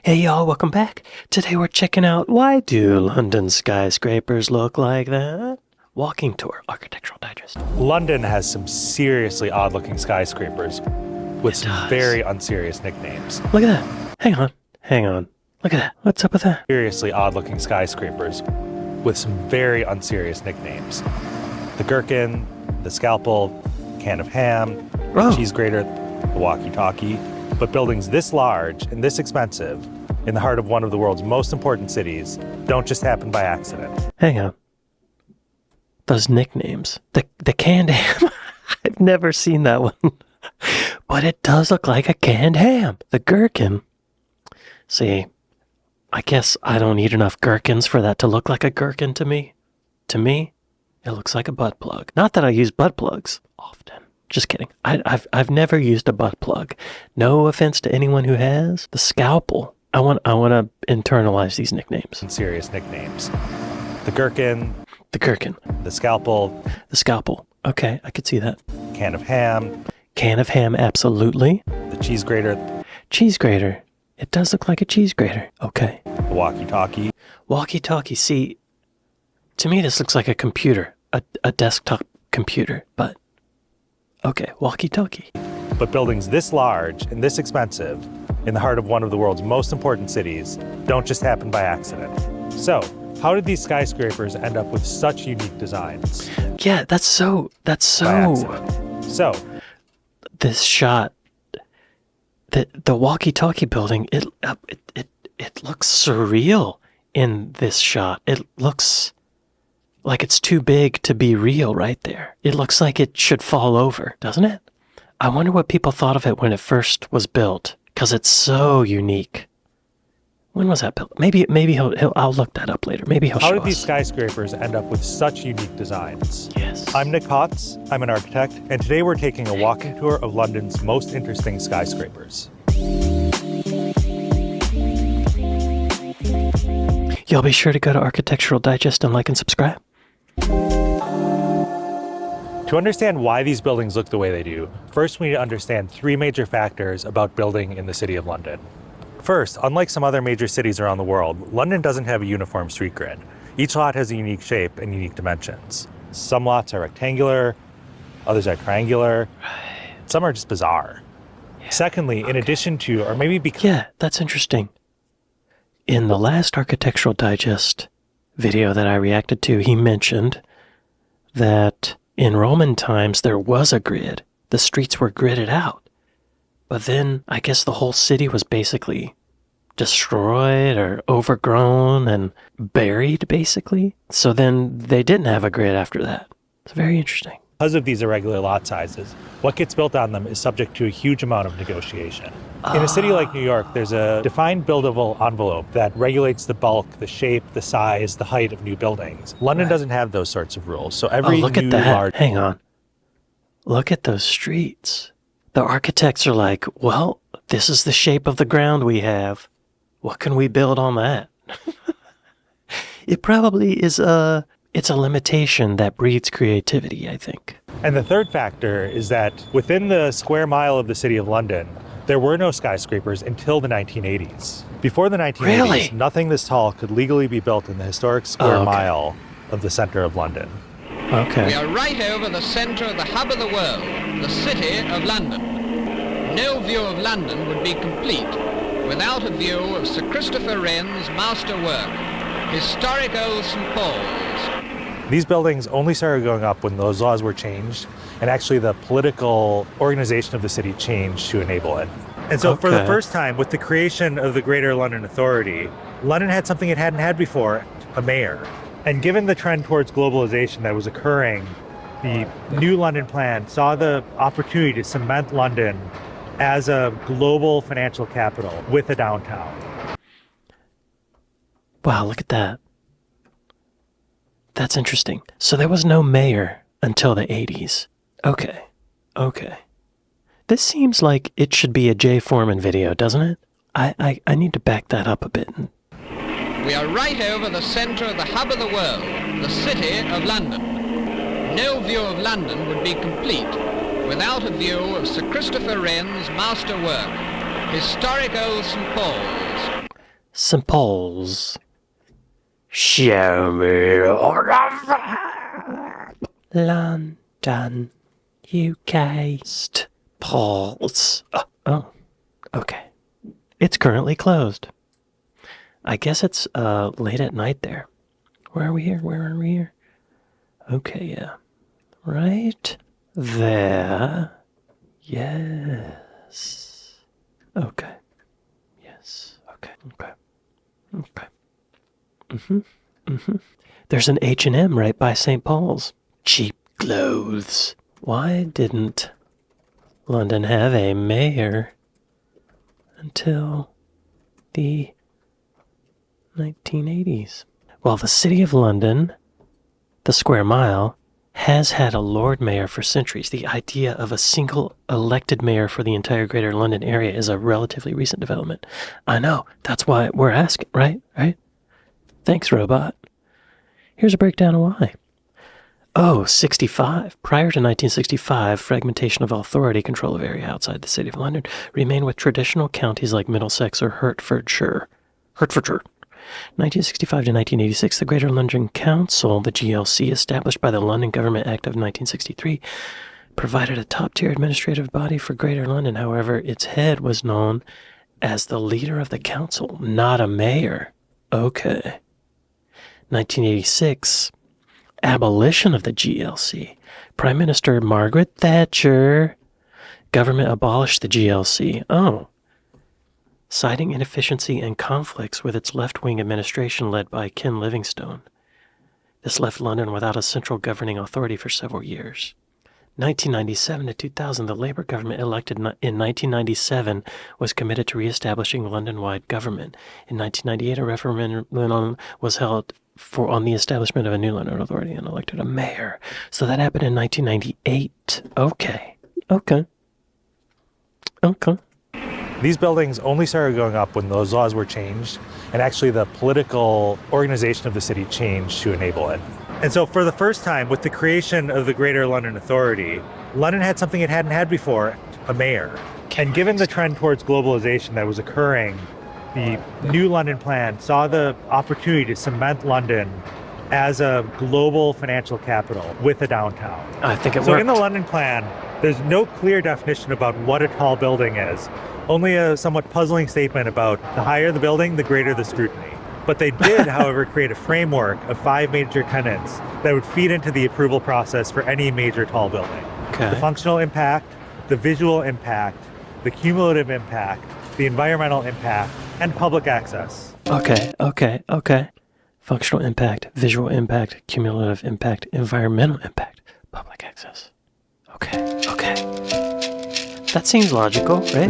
Hey y'all, welcome back. Today we're checking out why do London skyscrapers look like that? Walking tour, Architectural Digest. London has some seriously odd-looking skyscrapers with some very unserious nicknames. Look at that. Hang on. Look at that. What's up with that? Seriously odd-looking skyscrapers with some very unserious nicknames. The Gherkin, the Scalpel, Can of Ham, the Cheese Grater, the Walkie Talkie. But buildings this large and this expensive in the heart of one of the world's most important cities don't just happen by accident. Hang on. Those nicknames. The canned ham. I've never seen that one. But it does look like a canned ham. The Gherkin. See, I guess I don't eat enough gherkins for that to look like a gherkin to me. To me, it looks like a butt plug. Not that I use butt plugs often. Just kidding. I've never used a butt plug. No offense to anyone who has. The Scalpel. I want to internalize these nicknames. Serious nicknames. The Gherkin. The Gherkin. The Scalpel. The Scalpel. Okay, I could see that. Can of Ham. Can of Ham, absolutely. The Cheese Grater. Cheese Grater. It does look like a cheese grater. Okay. The Walkie Talkie. Walkie Talkie. See, to me this looks like a computer. A desktop computer, but okay, Walkie Talkie. But buildings this large and this expensive in the heart of one of the world's most important cities don't just happen by accident. So, how did these skyscrapers end up with such unique designs? Yeah, that's so. So, this shot, the Walkie Talkie building, it looks surreal in this shot. It looks like it's too big to be real right there. It looks like it should fall over, doesn't it? I wonder what people thought of it when it first was built, because it's so unique. When was that built? Maybe I'll look that up later. Maybe he'll show us. How did these skyscrapers end up with such unique designs? Yes. I'm Nick Potts, I'm an architect, and today we're taking a walking tour of London's most interesting skyscrapers. Y'all be sure to go to Architectural Digest and like and subscribe. To understand why these buildings look the way they do, first we need to understand three major factors about building in the City of London. First, unlike some other major cities around the world, London doesn't have a uniform street grid. Each lot has a unique shape and unique dimensions. Some lots are rectangular, others are triangular, some are just bizarre. Yeah, secondly, in addition to, or maybe because... Yeah, that's interesting. In the last Architectural Digest video that I reacted to, he mentioned that in Roman times there was a grid. The streets were gridded out. But then I guess the whole city was basically destroyed or overgrown and buried, basically. So then they didn't have a grid after that. It's very interesting. Because of these irregular lot sizes, what gets built on them is subject to a huge amount of negotiation. In a city like New York, there's a defined buildable envelope that regulates the bulk, the shape, the size, the height of new buildings. London doesn't have those sorts of rules, so every look new at that. large... Hang on. Look at those streets. The architects are like, well, this is the shape of the ground we have. What can we build on that? It probably is it's a limitation that breeds creativity, I think. And the third factor is that within the square mile of the City of London, there were no skyscrapers until the 1980s. Before the 1980s, nothing this tall could legally be built in the historic square mile of the center of London. Okay. We are right over the center of the hub of the world, the City of London. No view of London would be complete without a view of Sir Christopher Wren's masterwork, historic old St. Paul's. These buildings only started going up when those laws were changed, and actually the political organization of the city changed to enable it. And so for the first time, with the creation of the Greater London Authority, London had something it hadn't had before, a mayor. And given the trend towards globalization that was occurring, the new London plan saw the opportunity to cement London as a global financial capital with a downtown. Wow, look at that. That's interesting. So there was no mayor until the 80s. Okay. This seems like it should be a Jay Foreman video, doesn't it? I need to back that up a bit. We are right over the center of the hub of the world, the City of London. No view of London would be complete without a view of Sir Christopher Wren's masterwork, historic old St. Paul's. St. Paul's. Show me London, UK, St. Paul's. Oh, okay. It's currently closed. I guess it's late at night there. Where are we here? Where are we here? Okay, yeah. Right there. Yes. Okay. Yes. Okay. Okay. Okay. There's an H&M right by St. Paul's. Cheap clothes. Why didn't London have a mayor until the 1980s? Well, the City of London, the square mile, has had a Lord Mayor for centuries. The idea of a single elected mayor for the entire Greater London area is a relatively recent development. I know, that's why we're asking, right? Right? Thanks, robot. Here's a breakdown of why. Oh, 65. Prior to 1965, fragmentation of authority control of area outside the City of London remained with traditional counties like Middlesex or Hertfordshire. 1965 to 1986, the Greater London Council, the GLC, established by the London Government Act of 1963, provided a top-tier administrative body for Greater London. However, its head was known as the leader of the council, not a mayor. Okay. 1986, abolition of the GLC. Prime Minister Margaret Thatcher. Government abolished the GLC. Oh. Citing inefficiency and conflicts with its left-wing administration led by Ken Livingstone. This left London without a central governing authority for several years. 1997 to 2000, the Labour government elected in 1997 was committed to re-establishing London-wide government. In 1998, a referendum was held on the establishment of a new London authority and elected a mayor. So that happened in 1998. Okay. These buildings only started going up when those laws were changed, and actually the political organization of the city changed to enable it. And so for the first time, with the creation of the Greater London Authority, London had something it hadn't had before, a mayor. And given the trend towards globalization that was occurring, the new London plan saw the opportunity to cement London as a global financial capital with a downtown. I think it worked. So in the London plan, there's no clear definition about what a tall building is, only a somewhat puzzling statement about the higher the building, the greater the scrutiny. But they did, however, create a framework of 5 major tenets that would feed into the approval process for any major tall building. Okay. The functional impact, the visual impact, the cumulative impact, the environmental impact, and public access. Okay. Functional impact, visual impact, cumulative impact, environmental impact, public access. Okay. That seems logical, right?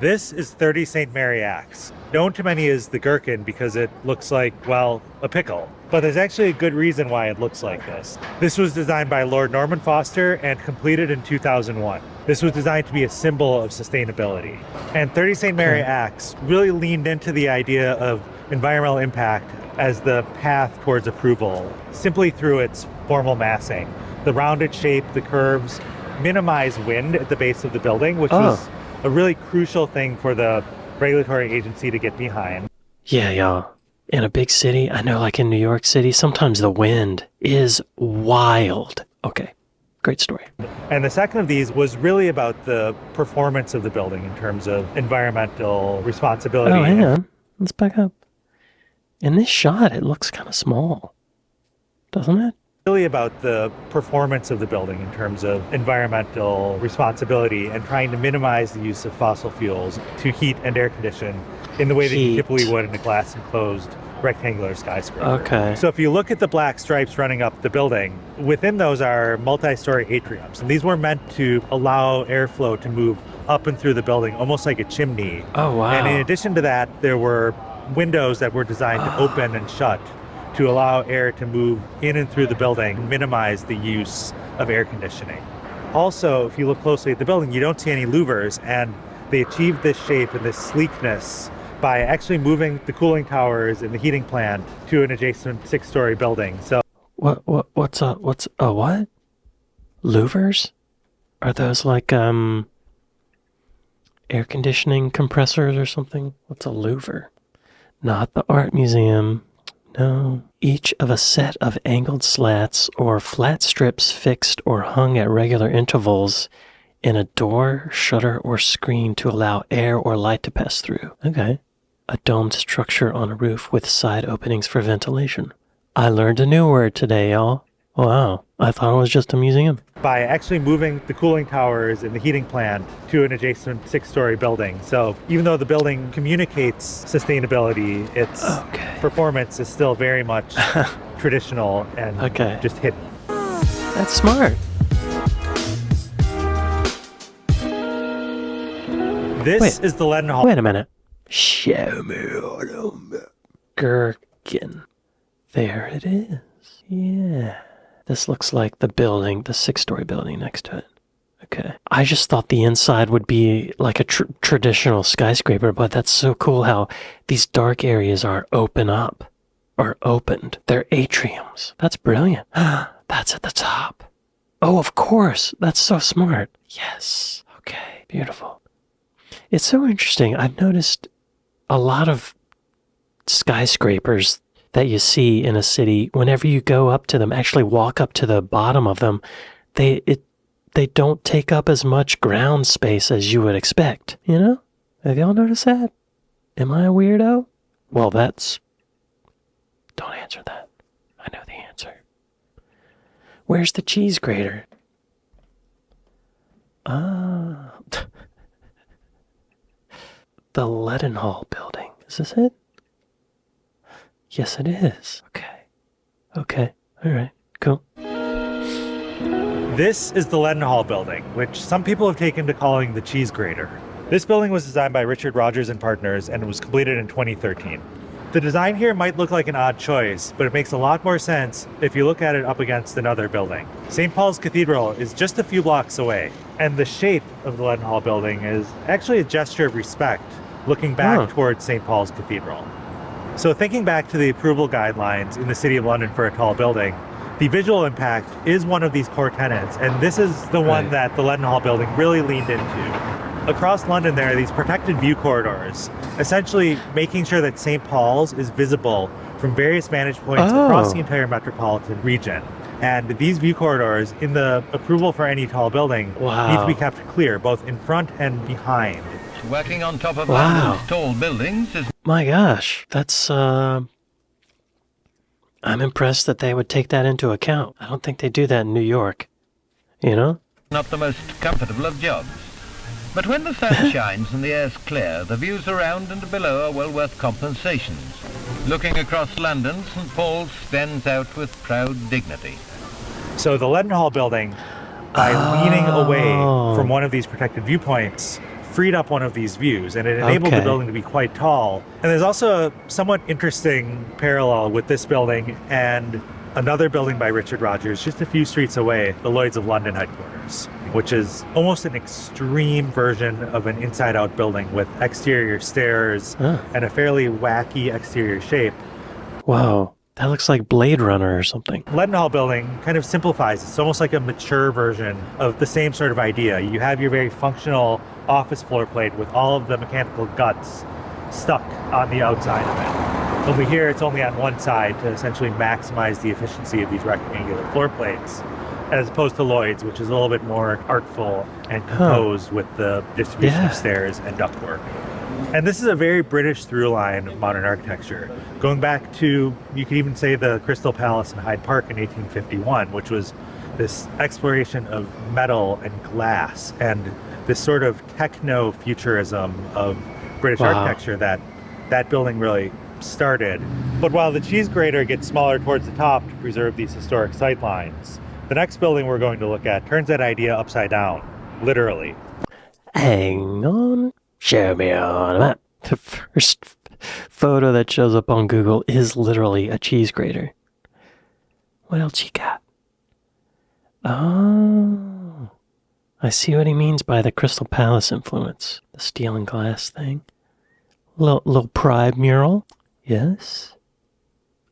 This is 30 St. Mary Axe. Known to many as the Gherkin because it looks like, well, a pickle. But there's actually a good reason why it looks like this. This was designed by Lord Norman Foster and completed in 2001. This was designed to be a symbol of sustainability. And 30 St. Mary Axe really leaned into the idea of environmental impact as the path towards approval, simply through its formal massing. The rounded shape, the curves, minimize wind at the base of the building, which was a really crucial thing for the regulatory agency to get behind. Yeah, y'all. In a big city, I know like in New York City, sometimes the wind is wild. Okay, great story. And the second of these was really about the performance of the building in terms of environmental responsibility. Oh, hang on. Let's back up. In this shot, it looks kind of small, doesn't it? Really about the performance of the building in terms of environmental responsibility and trying to minimize the use of fossil fuels to heat and air condition in the way that you typically would in a glass enclosed rectangular skyscraper. Okay. So if you look at the black stripes running up the building, within those are multi-story atriums. And these were meant to allow airflow to move up and through the building, almost like a chimney. Oh, wow. And in addition to that, there were windows that were designed to open and shut to allow air to move in and through the building, minimize the use of air conditioning. Also, if you look closely at the building, you don't see any louvers, and they achieved this shape and this sleekness by actually moving the cooling towers and the heating plant to an adjacent 6-story building. So what? Louvers? Are those like air conditioning compressors or something. What's a louver? Not the art museum. No. Each of a set of angled slats or flat strips fixed or hung at regular intervals in a door, shutter, or screen to allow air or light to pass through. Okay. A domed structure on a roof with side openings for ventilation. I learned a new word today, y'all. Wow. I thought it was just a museum. By actually moving the cooling towers and the heating plant to an adjacent 6-story building. So even though the building communicates sustainability, its performance is still very much traditional and just hidden. That's smart. This is the Lenin Hall. Wait a minute. Show me. Gherkin. There it is. Yeah. This looks like the building, the 6-story building next to it. Okay. I just thought the inside would be like a traditional skyscraper, but that's so cool how these dark areas are opened. They're atriums. That's brilliant. That's at the top. Oh, of course. That's so smart. Yes. Okay. Beautiful. It's so interesting. I've noticed a lot of skyscrapers that you see in a city, whenever you go up to them, actually walk up to the bottom of them, they don't take up as much ground space as you would expect, you know? Have y'all noticed that? Am I a weirdo? Well, don't answer that. I know the answer. Where's the cheese grater? The Lenin Hall building. Is this it? Yes, it is. Okay. All right. Cool. This is the Lenin Hall building, which some people have taken to calling the cheese grater. This building was designed by Richard Rogers and Partners and was completed in 2013. The design here might look like an odd choice, but it makes a lot more sense if you look at it up against another building. St. Paul's Cathedral is just a few blocks away, and the shape of the Lenin Hall building is actually a gesture of respect, looking back towards St. Paul's Cathedral. So thinking back to the approval guidelines in the City of London for a tall building, the visual impact is one of these core tenets, and this is the one that the Lenin Hall building really leaned into. Across London, there are these protected view corridors, essentially making sure that St. Paul's is visible from various vantage points across the entire metropolitan region. And these view corridors, in the approval for any tall building, need to be kept clear, both in front and behind. Working on top of London's tall buildings is... My gosh, that's, I'm impressed that they would take that into account. I don't think they do that in New York, you know? Not the most comfortable of jobs. But when the sun shines and the air's clear, the views around and below are well worth compensations. Looking across London, St. Paul's stands out with proud dignity. So the Lenin Hall building, by leaning away from one of these protected viewpoints, freed up one of these views, and it enabled the building to be quite tall. And there's also a somewhat interesting parallel with this building and another building by Richard Rogers just a few streets away, the Lloyd's of London headquarters, which is almost an extreme version of an inside-out building with exterior stairs and a fairly wacky exterior shape. Wow. That looks like Blade Runner or something. Lenin Hall building kind of simplifies. It's almost like a mature version of the same sort of idea. You have your very functional office floor plate with all of the mechanical guts stuck on the outside of it. Over here, it's only on one side to essentially maximize the efficiency of these rectangular floor plates, as opposed to Lloyd's, which is a little bit more artful and composed with the distribution of stairs and ductwork. And this is a very British through line of modern architecture, going back to, you could even say, the Crystal Palace in Hyde Park in 1851, which was this exploration of metal and glass and this sort of techno-futurism of British architecture that building really started. But while the cheese grater gets smaller towards the top to preserve these historic sight lines, the next building we're going to look at turns that idea upside down, literally. Hang on. Show me on a map. The first photo that shows up on Google is literally a cheese grater. What else you got? Oh, I see what he means by the Crystal Palace influence. The steel and glass thing. Little pride mural. Yes.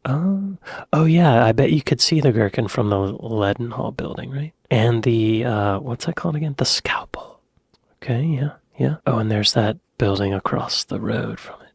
Oh yeah, I bet you could see the Gherkin from the Lenin Hall building, right? And the, what's that called again? The scalpel. Okay, Yeah. Oh, and there's that building across the road from it.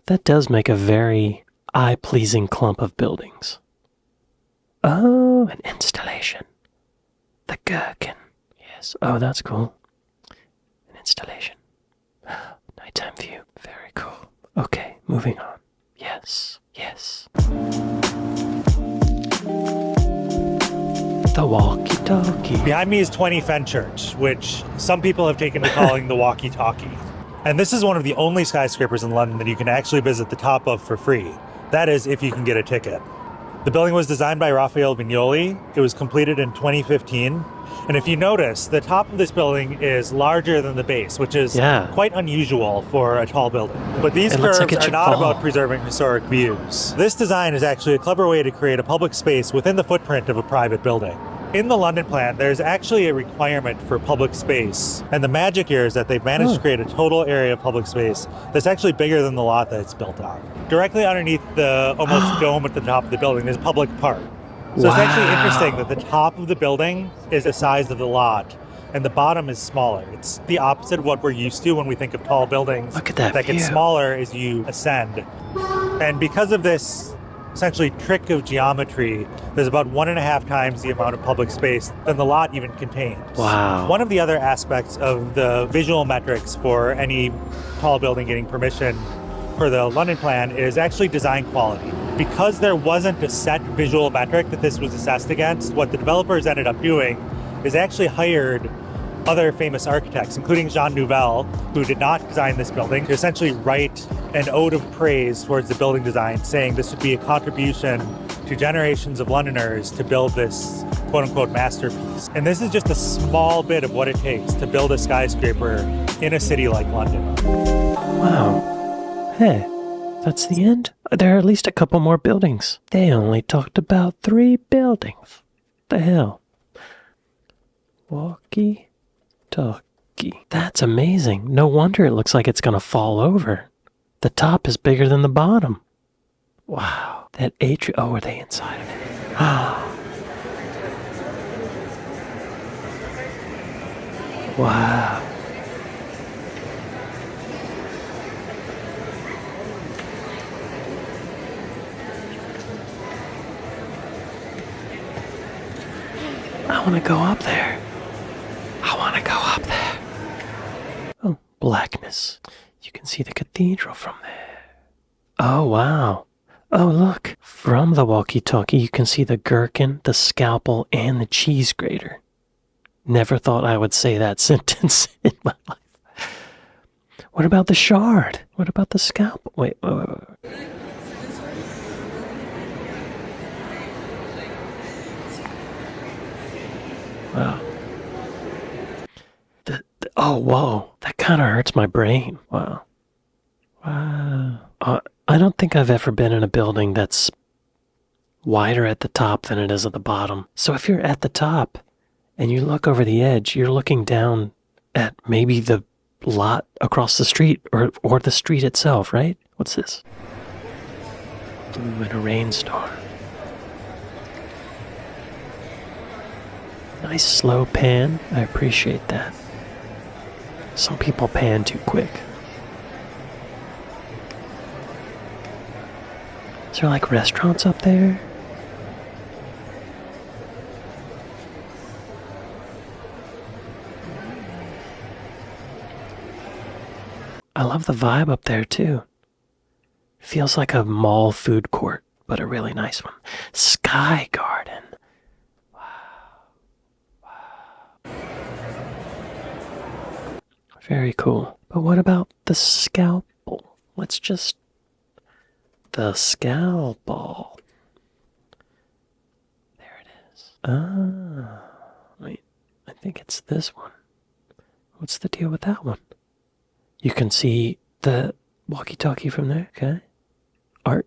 That does make a very eye-pleasing clump of buildings. Oh, an installation. The Gherkin. Yes. Oh, that's cool. An installation. Nighttime view. Very cool. Okay, moving on. Yes. Yes. The Walkie Talkie. Behind me is 20 Fen Church, which some people have taken to calling the Walkie Talkie. And this is one of the only skyscrapers in London that you can actually visit the top of for free. That is, if you can get a ticket. The building was designed by Raphael Vignoli. It was completed in 2015. And if you notice, the top of this building is larger than the base, which is quite unusual for a tall building. But these curves are not about preserving historic views. This design is actually a clever way to create a public space within the footprint of a private building. In the London plan, there's actually a requirement for public space. And the magic here is that they've managed to create a total area of public space that's actually bigger than the lot that it's built on. Directly underneath the almost dome at the top of the building, there's a public park. So it's actually interesting that the top of the building is the size of the lot and the bottom is smaller. It's the opposite of what we're used to when we think of tall buildings. Look at that view. Get smaller as you ascend. And because of this essentially trick of geometry, there's about 1.5 times the amount of public space than the lot even contains. Wow. One of the other aspects of the visual metrics for any tall building getting permission for the London plan is actually design quality. Because there wasn't a set visual metric that this was assessed against, what the developers ended up doing is actually hired other famous architects, including Jean Nouvel, who did not design this building, to essentially write an ode of praise towards the building design, saying this would be a contribution to generations of Londoners to build this quote-unquote masterpiece. And this is just a small bit of what it takes to build a skyscraper in a city like London. Wow. Hey, that's the end? There are at least a couple more buildings. They only talked about 3 buildings. The hell? Walkie Talkie. That's amazing. No wonder it looks like it's gonna fall over. The top is bigger than the bottom. Wow. That atrium. Oh, are they inside of it? Wow. I want to go up there. I want to go up there. Oh, blackness. You can see the cathedral from there. Oh, wow. Oh, look. From the walkie-talkie, you can see the gherkin, the scalpel, and the cheese grater. Never thought I would say that sentence in my life. What about the shard? What about the scalpel? Wait. Wow. Oh, whoa. That kind of hurts my brain. Wow. Wow. I don't think I've ever been in a building that's wider at the top than it is at the bottom. So if you're at the top and you look over the edge, you're looking down at maybe the lot across the street or the street itself, right? What's this? Ooh, and a rainstorm. Nice slow pan. I appreciate that. Some people pan too quick. Is there like restaurants up there? I love the vibe up there too. Feels like a mall food court, but a really nice one. Sky Garden. Very cool. But what about the scalpel? Let's just... The scalpel. There it is. Ah. Wait. I think it's this one. What's the deal with that one? You can see the walkie-talkie from there. Okay. Art.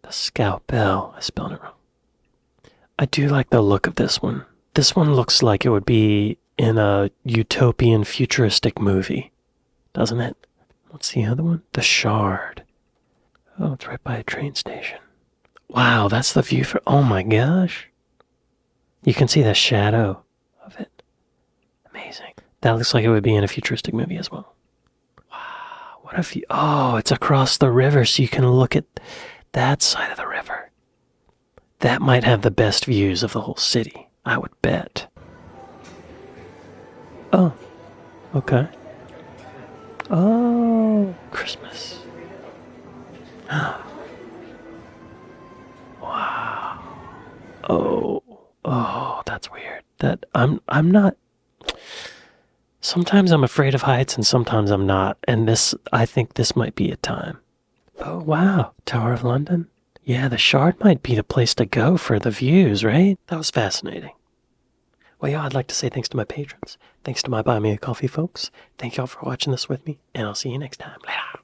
The scalpel. I spelled it wrong. I do like the look of this one. This one looks like it would be in a utopian futuristic movie, doesn't it? What's the other one? The Shard. Oh, it's right by a train station. Wow, that's the view for... Oh my gosh. You can see the shadow of it. Amazing. That looks like it would be in a futuristic movie as well. Wow, what if you... Oh, it's across the river, so you can look at that side of the river. That might have the best views of the whole city, I would bet. Oh, okay. Oh, Christmas. Wow. Oh, that's weird. That I'm not... Sometimes I'm afraid of heights and sometimes I'm not. And I think this might be a time. Oh, wow. Tower of London. Yeah, the Shard might be the place to go for the views, right? That was fascinating. Well, yeah, I'd like to say thanks to my patrons. Thanks to my Buy Me a Coffee folks. Thank y'all for watching this with me. And I'll see you next time. Later.